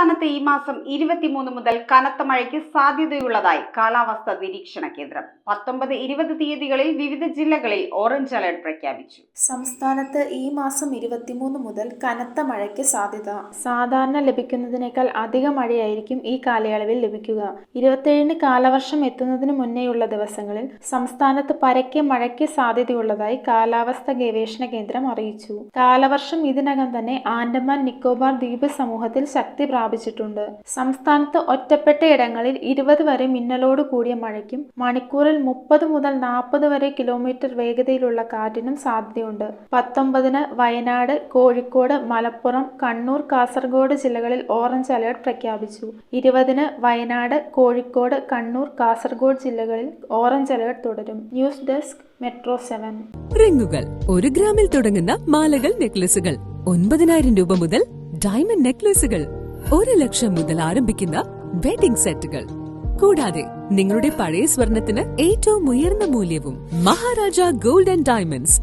സംസ്ഥാനത്ത് ഈ മാസം 23 മുതൽ കനത്ത മഴയ്ക്ക് സാധ്യതയുള്ളതായി കാലാവസ്ഥാ നിരീക്ഷണ കേന്ദ്രം. 19, 20 തീയതികളിൽ വിവിധ ജില്ലകളിൽ ഓറഞ്ച് അലർട്ട് പ്രഖ്യാപിച്ചു. സംസ്ഥാനത്ത് ഈ മാസം 23 മുതൽ കനത്ത മഴയ്ക്ക് സാധ്യത. സാധാരണ ലഭിക്കുന്നതിനേക്കാൾ അധിക മഴയായിരിക്കും ഈ കാലയളവിൽ ലഭിക്കുക. 27-ന് കാലവർഷം എത്തുന്നതിന് മുന്നേയുള്ള ദിവസങ്ങളിൽ സംസ്ഥാനത്ത് പരക്കെ മഴയ്ക്ക് സാധ്യതയുള്ളതായി കാലാവസ്ഥാ ഗവേഷണ കേന്ദ്രം അറിയിച്ചു. കാലവർഷം ഇതിനകം തന്നെ ആൻഡമാൻ നിക്കോബാർ ദ്വീപ് സമൂഹത്തിൽ ശക്തി പ്രാപിച്ചിട്ടുണ്ട്. സംസ്ഥാനത്ത് ഒറ്റപ്പെട്ട ഇടങ്ങളിൽ 20 വരെ മിന്നലോട് കൂടിയ മഴയ്ക്കും മണിക്കൂറിൽ 30 മുതൽ 40 വരെ കിലോമീറ്റർ വേഗതയിലുള്ള കാറ്റിനും സാധ്യതയുണ്ട്. 19-ന് വയനാട്, കോഴിക്കോട്, മലപ്പുറം, കണ്ണൂർ, കാസർഗോഡ് ജില്ലകളിൽ ഓറഞ്ച് അലർട്ട് പ്രഖ്യാപിച്ചു. 20-ന് വയനാട്, കോഴിക്കോട്, കണ്ണൂർ, കാസർഗോഡ് ജില്ലകളിൽ ഓറഞ്ച് അലർട്ട് തുടരും. News desk metro 7. റിങ്ങുകൾ 1 ഗ്രാമിൽ തുടങ്ങുന്ന മാലകൾ, നെക്ലസുകൾ 9,000 രൂപ മുതൽ ഡയമണ്ട് നെക്ലസുകൾ 1 ലക്ഷം മുതൽ ആരംഭിക്കുന്ന വെഡിംഗ് സെറ്റുകൾ. കൂടാതെ നിങ്ങളുടെ പഴയ സ്വർണത്തിന് ഏറ്റവും ഉയർന്ന മൂല്യവും മഹാരാജ ഗോൾഡ് ആൻഡ് ഡയമണ്ട്സ്